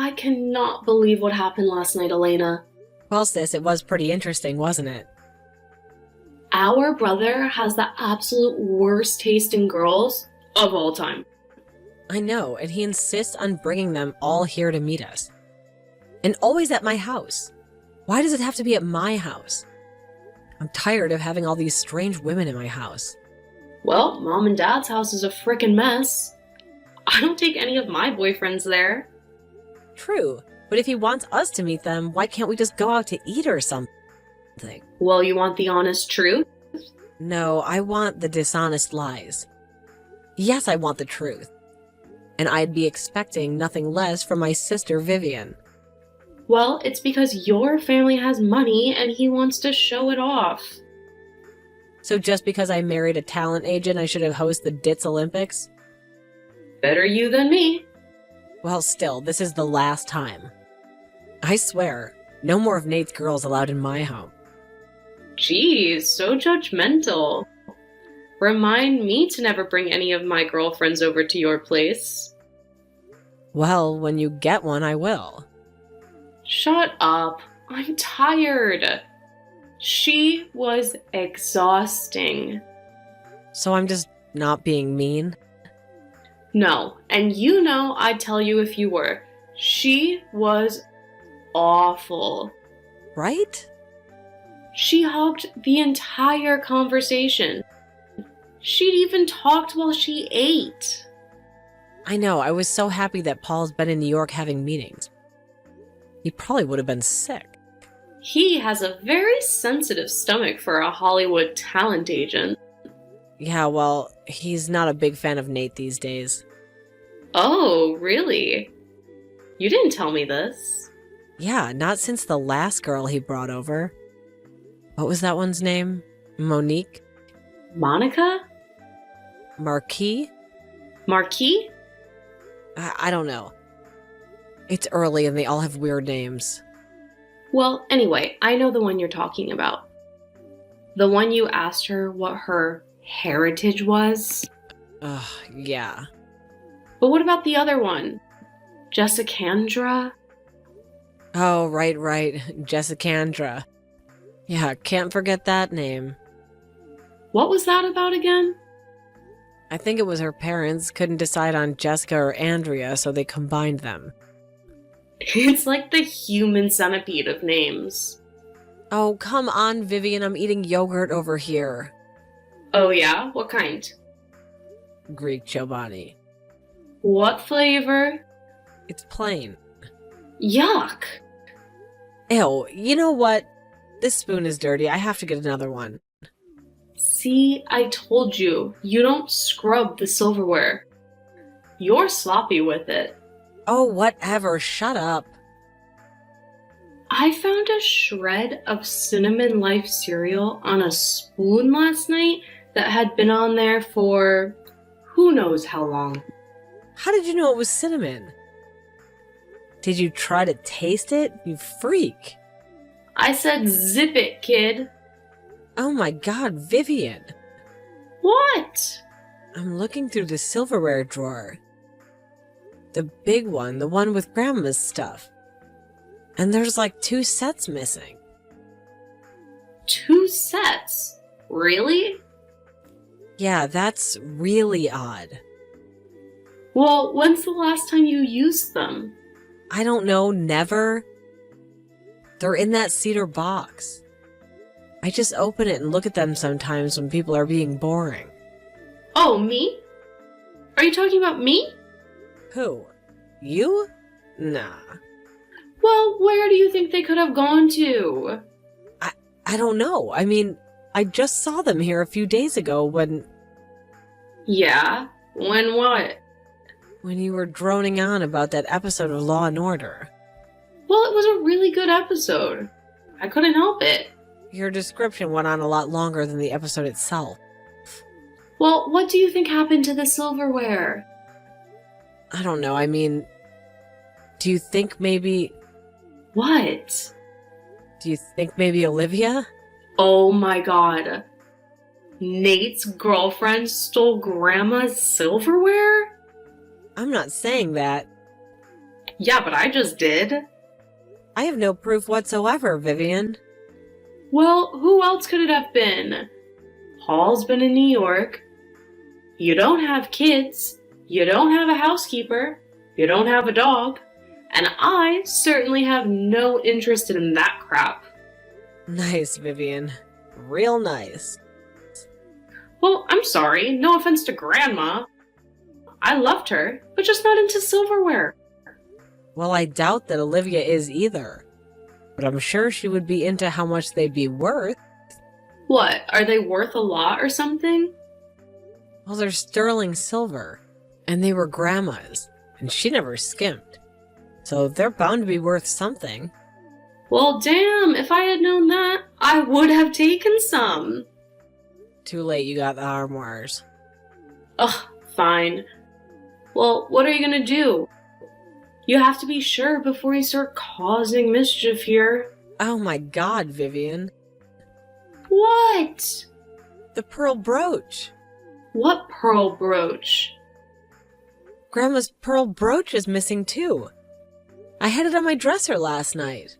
I cannot believe what happened last night, Elena. Well, sis, it was pretty interesting, wasn't it? Our brother has the absolute worst taste in girls of all time. I know, and he insists on bringing them all here to meet us. And always at my house. Why does it have to be at my house? I'm tired of having all these strange women in my house. Well, Mom and Dad's house is a frickin' mess. I don't take any of my boyfriends there. True, but if he wants us to meet them, why can't we just go out to eat or something? Well, you want the honest truth? No, I want the dishonest lies. Yes, I want the truth. And I'd be expecting nothing less from my sister Vivian. Well, it's because your family has money and he wants to show it off. So just because I married a talent agent, I should have hosted the Ditz Olympics? Better you than me. Well, still, this is the last time. I swear, no more of Nate's girls allowed in my home. Geez, so judgmental. Remind me to never bring any of my girlfriends over to your place. Well, when you get one, I will. Shut up. I'm tired. She was exhausting. So I'm just not being mean? No, and you know I'd tell you if you were. She was awful. Right? She hogged the entire conversation. She'd even talked while she ate. I know, I was so happy that Paul's been in New York having meetings. He probably would have been sick. He has a very sensitive stomach for a Hollywood talent agent. Yeah, well, he's not a big fan of Nate these days. Oh, really? You didn't tell me this. Yeah, not since the last girl he brought over. What was that one's name? Monique? Monica? Marquis? Marquis? I don't know. It's early and they all have weird names. Well, anyway, I know the one you're talking about. The one you asked her what her heritage was. Ugh, yeah. But what about the other one? Jessicandra? Oh, right. Jessicandra. Yeah, can't forget that name. What was that about again? I think it was her parents couldn't decide on Jessica or Andrea, so they combined them. It's like the human centipede of names. Oh, come on, Vivian, I'm eating yogurt over here. Oh yeah? What kind? Greek Chobani. What flavor? It's plain. Yuck! Ew, you know what? This spoon is dirty. I have to get another one. See, I told you, you don't scrub the silverware. You're sloppy with it. Oh, whatever. Shut up. I found a shred of Cinnamon Life cereal on a spoon last night that had been on there for who knows how long. How did you know it was cinnamon? Did you try to taste it? You freak. I said zip it, kid. Oh my god, Vivian. What? I'm looking through the silverware drawer. The big one, the one with Grandma's stuff. And there's like 2 sets missing. 2 sets? Really? Yeah, that's really odd. Well, when's the last time you used them? I don't know, never. They're in that cedar box. I just open it and look at them sometimes when people are being boring. Oh, me? Are you talking about me? Who? You? Nah. Well, where do you think they could have gone to? I don't know. I mean, I just saw them here a few days ago when Yeah? When what? you were droning on about that episode of Law and Order. Well, it was a really good episode. I couldn't help it. Your description went on a lot longer than the episode itself. Well, what do you think happened to the silverware? I don't know. I mean, do you think maybe What? Olivia? Oh my god. Nate's girlfriend stole Grandma's silverware? I'm not saying that. Yeah, but I just did. I have no proof whatsoever, Vivian. Well, who else could it have been? Paul's been in New York. You don't have kids. You don't have a housekeeper. You don't have a dog. And I certainly have no interest in that crap. Nice, Vivian. Real nice. Well, I'm sorry. No offense to Grandma. I loved her, but just not into silverware. Well, I doubt that Olivia is either. But I'm sure she would be into how much they'd be worth. What, are they worth a lot or something? Well, they're sterling silver. And they were Grandma's. And she never skimped. So they're bound to be worth something. Well, damn, if I had known that, I would have taken some. Too late you got the armoires. Ugh, fine. Well, what are you gonna do? You have to be sure before you start causing mischief here. Oh my god, Vivian. What? The pearl brooch. What pearl brooch? Grandma's pearl brooch is missing too. I had it on my dresser last night.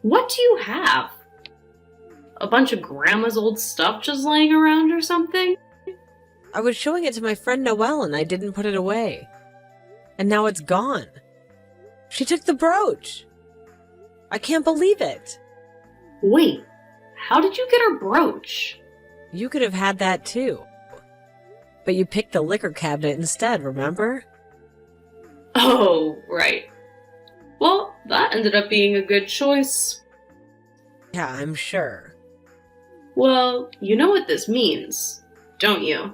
What do you have? A bunch of Grandma's old stuff just laying around or something? I was showing it to my friend Noelle and I didn't put it away. And now it's gone. She took the brooch. I can't believe it. Wait, how did you get her brooch? You could have had that too. But you picked the liquor cabinet instead, remember? Oh, right. Well, that ended up being a good choice. Yeah, I'm sure. Well, you know what this means, don't you?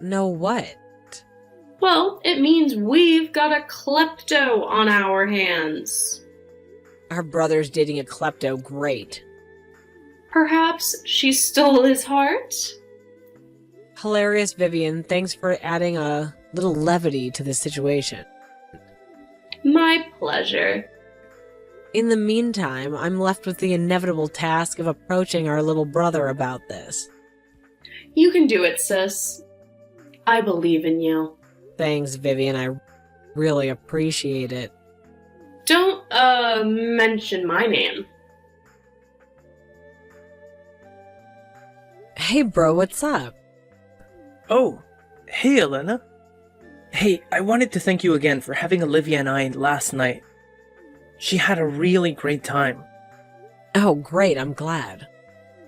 No what? Well, it means we've got a klepto on our hands. Our brother's dating a klepto, great. Perhaps she stole his heart? Hilarious, Vivian. Thanks for adding a little levity to the situation. My pleasure. In the meantime, I'm left with the inevitable task of approaching our little brother about this. You can do it, sis. I believe in you. Thanks, Vivian. I really appreciate it. Don't, mention my name. Hey, bro, what's up? Oh, hey, Elena. Hey, I wanted to thank you again for having Olivia and I last night. She had a really great time. Oh, great, I'm glad.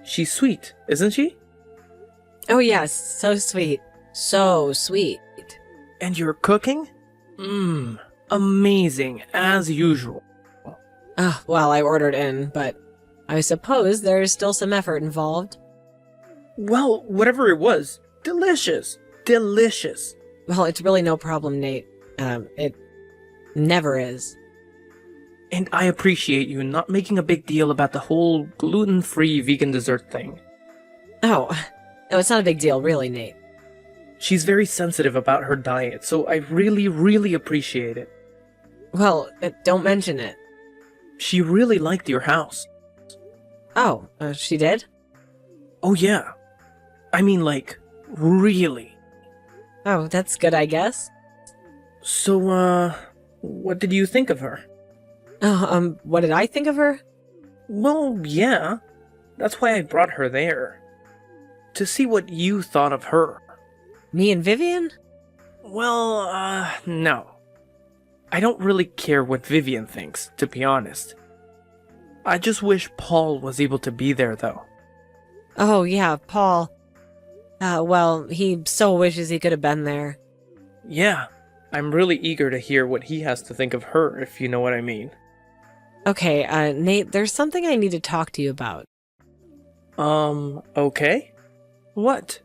She's sweet, isn't she? Oh, yes, so sweet. So sweet. And your cooking? Amazing, as usual. Oh, well, I ordered in, but I suppose there's still some effort involved. Well, whatever it was, delicious. Delicious. Well, it's really no problem, Nate. It never is. And I appreciate you not making a big deal about the whole gluten-free vegan dessert thing. Oh, no, it's not a big deal, really, Nate. She's very sensitive about her diet, so I really, really appreciate it. Well, don't mention it. She really liked your house. Oh, she did? Oh yeah. I mean, like, really. Oh, that's good, I guess. So, what did you think of her? What did I think of her? Well, yeah. That's why I brought her there. To see what you thought of her. Me and Vivian? Well, no. I don't really care what Vivian thinks, to be honest. I just wish Paul was able to be there, though. Oh, yeah, Paul. Well, he so wishes he could have been there. Yeah, I'm really eager to hear what he has to think of her, if you know what I mean. Okay, Nate, there's something I need to talk to you about. Okay? What?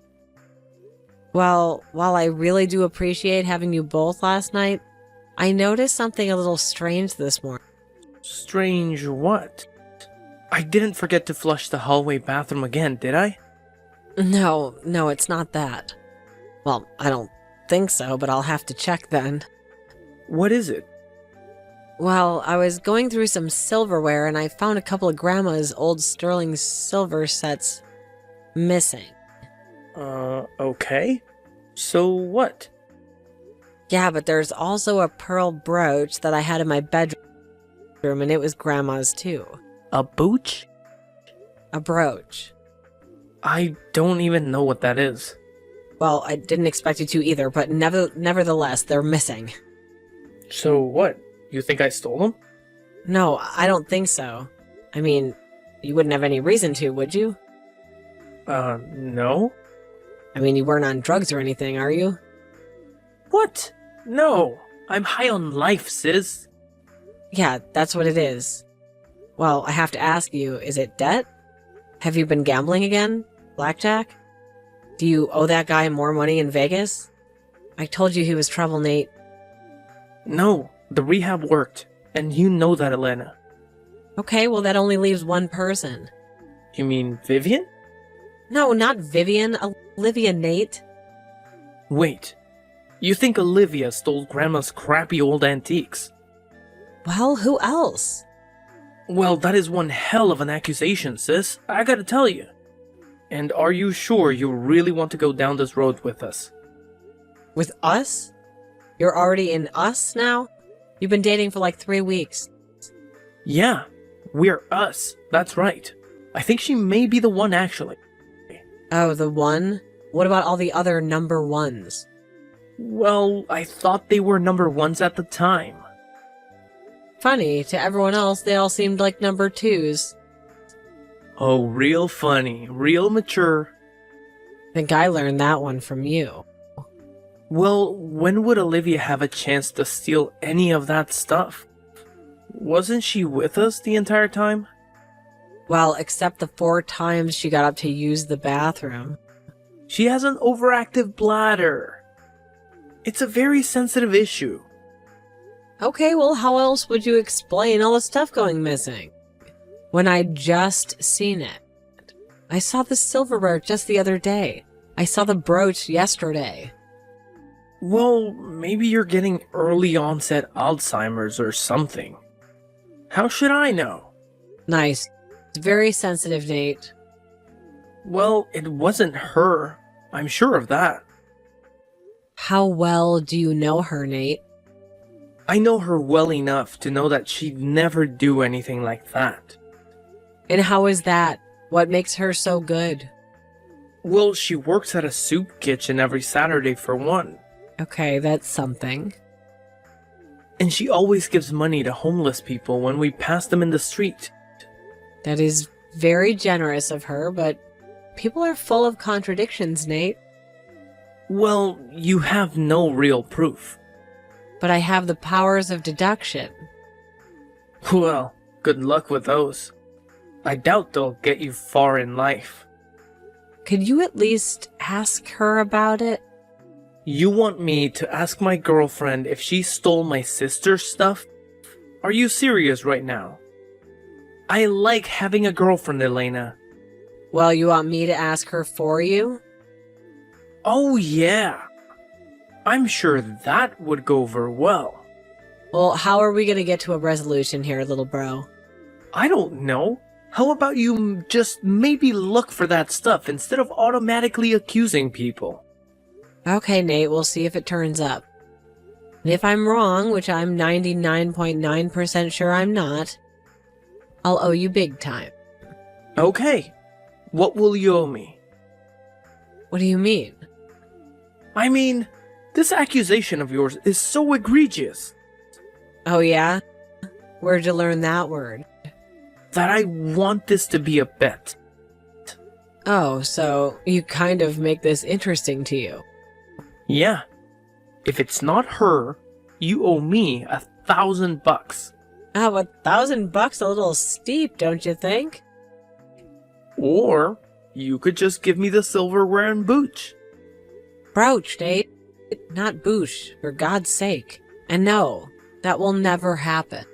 Well, while I really do appreciate having you both last night, I noticed something a little strange this morning. Strange what? I didn't forget to flush the hallway bathroom again, did I? No, it's not that. Well, I don't think so, but I'll have to check then. What is it? Well, I was going through some silverware and I found a couple of Grandma's old sterling silver sets missing. Okay. So what? Yeah, but there's also a pearl brooch that I had in my bedroom, and it was Grandma's too. A booch? A brooch. I don't even know what that is. Well, I didn't expect you to either, but nevertheless, they're missing. So what? You think I stole them? No, I don't think so. I mean, you wouldn't have any reason to, would you? No? I mean, you weren't on drugs or anything, are you? What? No. I'm high on life, sis. Yeah, that's what it is. Well, I have to ask you, is it debt? Have you been gambling again? Blackjack? Do you owe that guy more money in Vegas? I told you he was trouble, Nate. No, the rehab worked. And you know that, Elena. Okay, well that only leaves one person. You mean Vivian? No, not Vivian. Olivia, Nate. Wait. You think Olivia stole Grandma's crappy old antiques? Well, who else? Well, that is one hell of an accusation, sis. I gotta tell you. And are you sure you really want to go down this road with us? With us? You're already in us now? You've been dating for like 3 weeks. Yeah, we're us. That's right. I think she may be the one, actually. Oh, the one? What about all the other number ones? Well, I thought they were number ones at the time. Funny, to everyone else, they all seemed like number twos. Oh, real funny, real mature. I think I learned that one from you. Well, when would Olivia have a chance to steal any of that stuff? Wasn't she with us the entire time? Well, except the 4 times she got up to use the bathroom. She has an overactive bladder. It's a very sensitive issue. Okay, well, how else would you explain all the stuff going missing? When I'd just seen it. I saw the silverware just the other day. I saw the brooch yesterday. Well, maybe you're getting early onset Alzheimer's or something. How should I know? Nice. Very sensitive, Nate. Well, it wasn't her. I'm sure of that. How well do you know her, Nate? I know her well enough to know that she'd never do anything like that. And how is that? What makes her so good? Well, she works at a soup kitchen every Saturday for one. Okay, that's something. And she always gives money to homeless people when we pass them in the street. That is very generous of her, but people are full of contradictions, Nate. Well, you have no real proof. But I have the powers of deduction. Well, good luck with those. I doubt they'll get you far in life. Could you at least ask her about it? You want me to ask my girlfriend if she stole my sister's stuff? Are you serious right now? I like having a girlfriend, Elena. Well, you want me to ask her for you? Oh yeah. I'm sure that would go over well. Well, how are we gonna get to a resolution here, little bro? I don't know. How about you just maybe look for that stuff instead of automatically accusing people? Okay, Nate, we'll see if it turns up. And if I'm wrong, which I'm 99.9% sure I'm not, I'll owe you big time. Okay. What will you owe me? What do you mean? I mean, this accusation of yours is so egregious. Oh yeah? Where'd you learn that word? That I want this to be a bet. Oh, so you kind of make this interesting to you. Yeah. If it's not her, you owe me $1,000. Oh, $1,000 a little steep, don't you think? Or you could just give me the silverware and booch. Brooch, Nate. Not boosh, for God's sake. And no, that will never happen.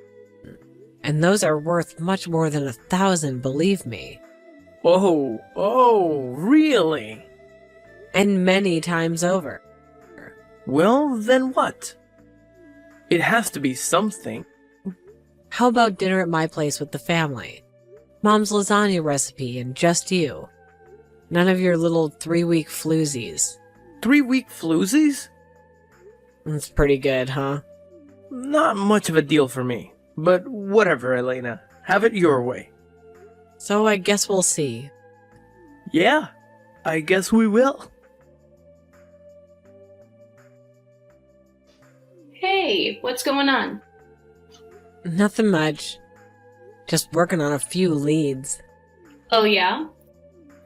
And those are worth much more than 1,000, believe me. Oh, really? And many times over. Well, then what? It has to be something. How about dinner at my place with the family? Mom's lasagna recipe and just you. None of your little 3-week floozies. 3-week floozies? That's pretty good, huh? Not much of a deal for me. But whatever, Elena. Have it your way. So I guess we'll see. Yeah, I guess we will. Hey, what's going on? Nothing much. Just working on a few leads. Oh yeah?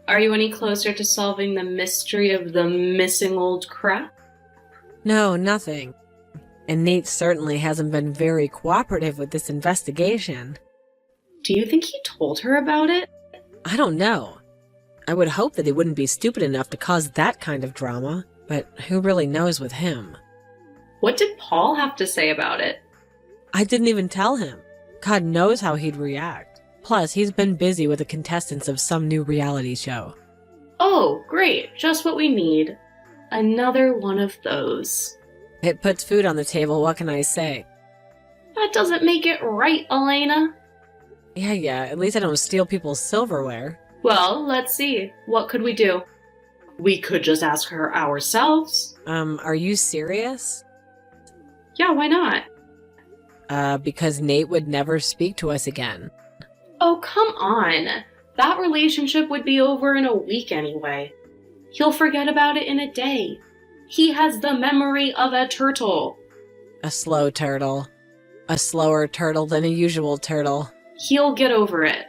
Are you any closer to solving the mystery of the missing old crap? No, nothing. And Nate certainly hasn't been very cooperative with this investigation. Do you think he told her about it? I don't know. I would hope that he wouldn't be stupid enough to cause that kind of drama, but who really knows with him? What did Paul have to say about it? I didn't even tell him. God knows how he'd react. Plus, he's been busy with the contestants of some new reality show. Oh, great. Just what we need. Another one of those. It puts food on the table, what can I say? That doesn't make it right, Elena. Yeah, at least I don't steal people's silverware. Well, let's see. What could we do? We could just ask her ourselves. Are you serious? Yeah, why not? Because Nate would never speak to us again. Oh, come on. That relationship would be over in a week anyway. He'll forget about it in a day. He has the memory of a turtle. A slow turtle. A slower turtle than a usual turtle. He'll get over it.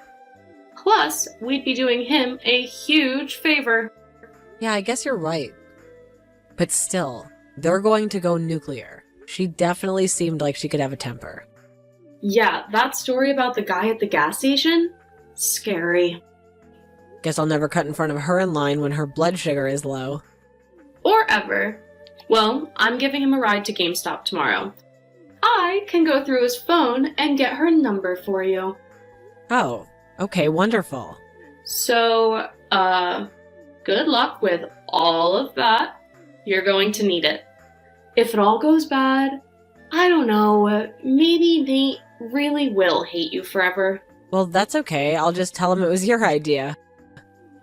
Plus, we'd be doing him a huge favor. Yeah, I guess you're right. But still, they're going to go nuclear. She definitely seemed like she could have a temper. Yeah, that story about the guy at the gas station? Scary. Guess I'll never cut in front of her in line when her blood sugar is low. Or ever. Well, I'm giving him a ride to GameStop tomorrow. I can go through his phone and get her number for you. Oh, okay, wonderful. So, good luck with all of that. You're going to need it. If it all goes bad, I don't know, maybe Nate really will hate you forever. Well, that's okay. I'll just tell him it was your idea.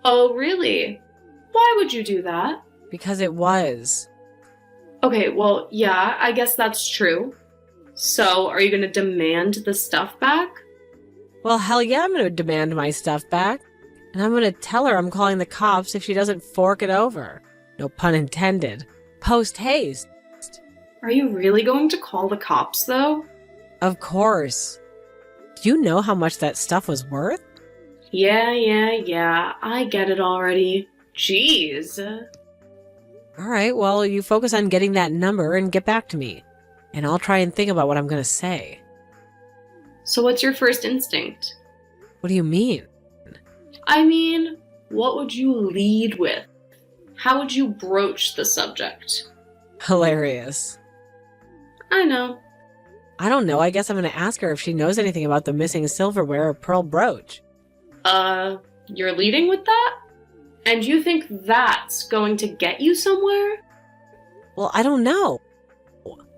Oh, really? Why would you do that? Because it was. Okay, well, yeah, I guess that's true. So, are you gonna demand the stuff back? Well, hell yeah, I'm gonna demand my stuff back. And I'm gonna tell her I'm calling the cops if she doesn't fork it over. No pun intended. Post haste. Are you really going to call the cops, though? Of course. Do you know how much that stuff was worth? Yeah, I get it already. Jeez. Alright, well, you focus on getting that number and get back to me. And I'll try and think about what I'm gonna say. So what's your first instinct? What do you mean? I mean, what would you lead with? How would you broach the subject? Hilarious. I know. I don't know, I guess I'm gonna ask her if she knows anything about the missing silverware or pearl brooch. You're leading with that? And you think that's going to get you somewhere? Well, I don't know.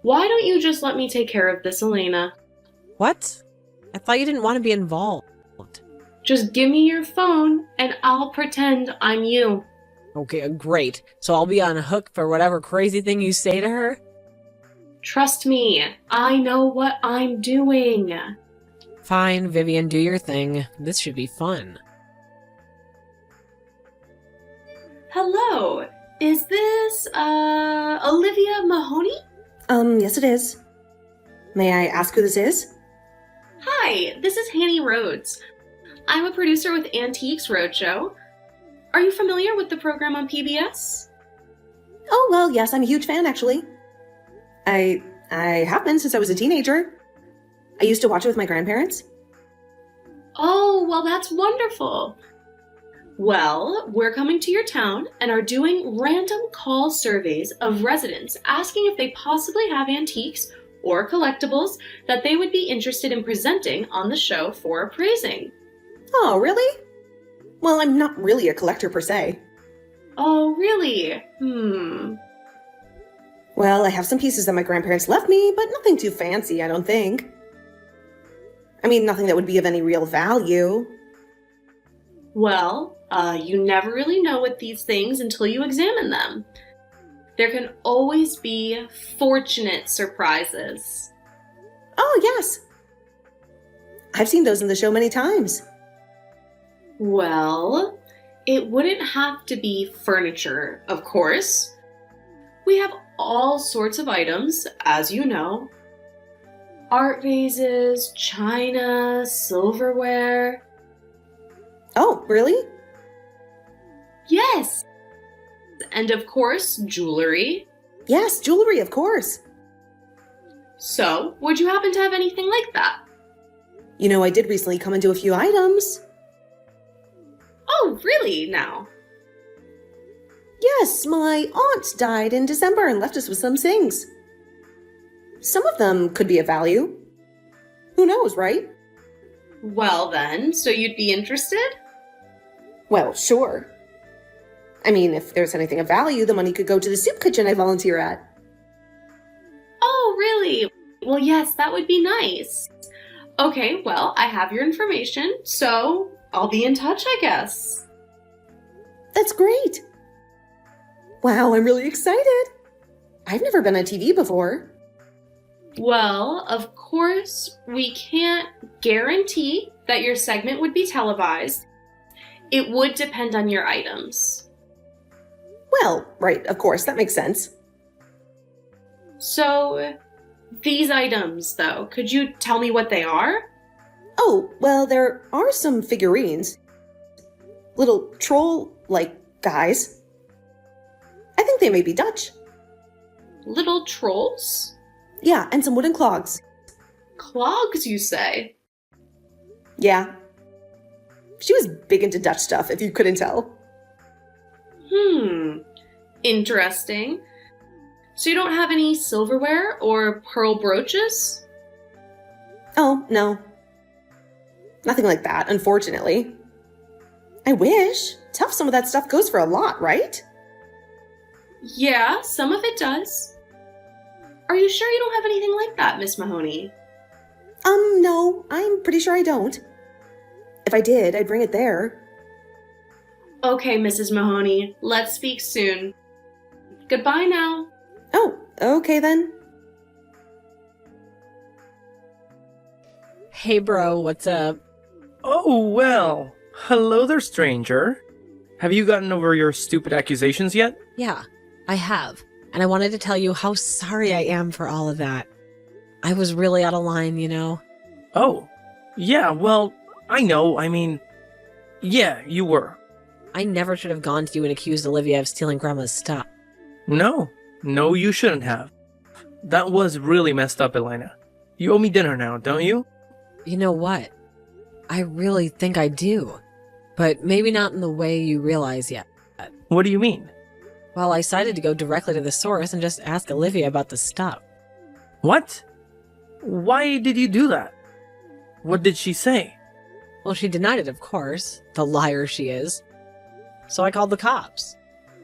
Why don't you just let me take care of this, Elena? What? I thought you didn't want to be involved. Just give me your phone, and I'll pretend I'm you. Okay, great. So I'll be on hook for whatever crazy thing you say to her? Trust me, I know what I'm doing. Fine, Vivian, do your thing. This should be fun. Hello, is this, Olivia Mahoney? Yes it is. May I ask who this is? Hi, this is Hanny Rhodes. I'm a producer with Antiques Roadshow. Are you familiar with the program on PBS? Oh, well, yes, I'm a huge fan, actually. I have been since I was a teenager. I used to watch it with my grandparents. Oh, well, that's wonderful. Well, we're coming to your town and are doing random call surveys of residents asking if they possibly have antiques or collectibles that they would be interested in presenting on the show for appraising. Oh, really? Well, I'm not really a collector per se. Oh, really? Well, I have some pieces that my grandparents left me, but nothing too fancy, I don't think. I mean, nothing that would be of any real value. Well, you never really know with these things until you examine them. There can always be fortunate surprises. Oh, yes. I've seen those in the show many times. Well, it wouldn't have to be furniture, of course. We have all sorts of items, as you know. Art vases, china, silverware. Oh, really? Yes! And of course, jewelry. Yes, jewelry, of course. So, would you happen to have anything like that? You know, I did recently come into a few items. Oh, really now? Yes, my aunt died in December and left us with some things. Some of them could be of value. Who knows, right? Well then, so you'd be interested? Well, sure. I mean, if there's anything of value, the money could go to the soup kitchen I volunteer at. Oh, really? Well, yes, that would be nice. Okay, well, I have your information, so I'll be in touch, I guess. That's great. Wow, I'm really excited. I've never been on TV before. Well, of course, we can't guarantee that your segment would be televised. It would depend on your items. Well, right, of course, that makes sense. So, these items, though, could you tell me what they are? Oh, well, there are some figurines. Little troll-like guys. I think they may be Dutch. Little trolls? Yeah, and some wooden clogs. Clogs, you say? Yeah. She was big into Dutch stuff, if you couldn't tell. Interesting. So you don't have any silverware or pearl brooches? Oh, no. Nothing like that, unfortunately. I wish. Tough, some of that stuff goes for a lot, right? Yeah, some of it does. Are you sure you don't have anything like that, Miss Mahoney? No, I'm pretty sure I don't. If I did, I'd bring it there. Okay, Mrs. Mahoney, let's speak soon. Goodbye now. Oh, okay then. Hey, bro, what's up? Oh, well. Hello there, stranger. Have you gotten over your stupid accusations yet? Yeah, I have. And I wanted to tell you how sorry I am for all of that. I was really out of line, you know? Oh, yeah, well, I know, yeah, you were. I never should have gone to you and accused Olivia of stealing Grandma's stuff. No, you shouldn't have. That was really messed up, Elena. You owe me dinner now, don't you? You know what? I really think I do. But maybe not in the way you realize yet. What do you mean? Well, I decided to go directly to the source and just ask Olivia about the stuff. What? Why did you do that? What did she say? Well, she denied it, of course. The liar she is. So I called the cops.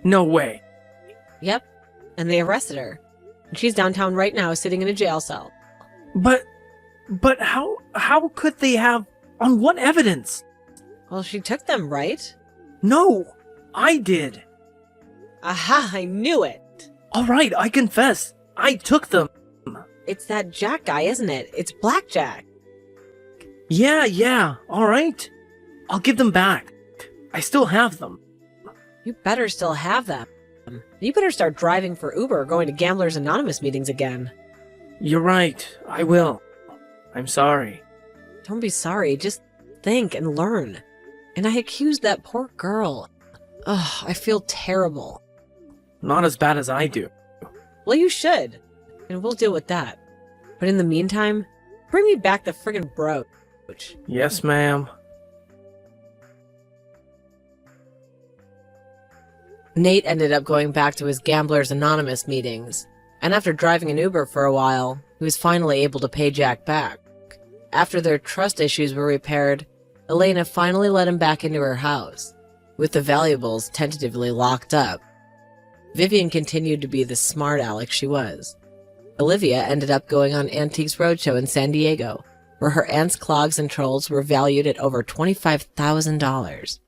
No way. Yep. And they arrested her. And she's downtown right now, sitting in a jail cell. But how could they have, on what evidence? Well, she took them, right? No, I did. Aha, I knew it! Alright, I confess. I took them. It's that Jack guy, isn't it? It's Blackjack. Yeah, alright. I'll give them back. I still have them. You better still have them. You better start driving for Uber or going to Gamblers Anonymous meetings again. You're right, I will. I'm sorry. Don't be sorry, just think and learn. And I accused that poor girl. Ugh, I feel terrible. Not as bad as I do. Well, you should. And we'll deal with that. But in the meantime, bring me back the friggin' brooch. Yes, ma'am. Nate ended up going back to his Gamblers Anonymous meetings. And after driving an Uber for a while, he was finally able to pay Jack back. After their trust issues were repaired, Elena finally let him back into her house, with the valuables tentatively locked up. Vivian continued to be the smart aleck she was. Olivia ended up going on Antiques Roadshow in San Diego, where her aunt's clogs and trolls were valued at over $25,000.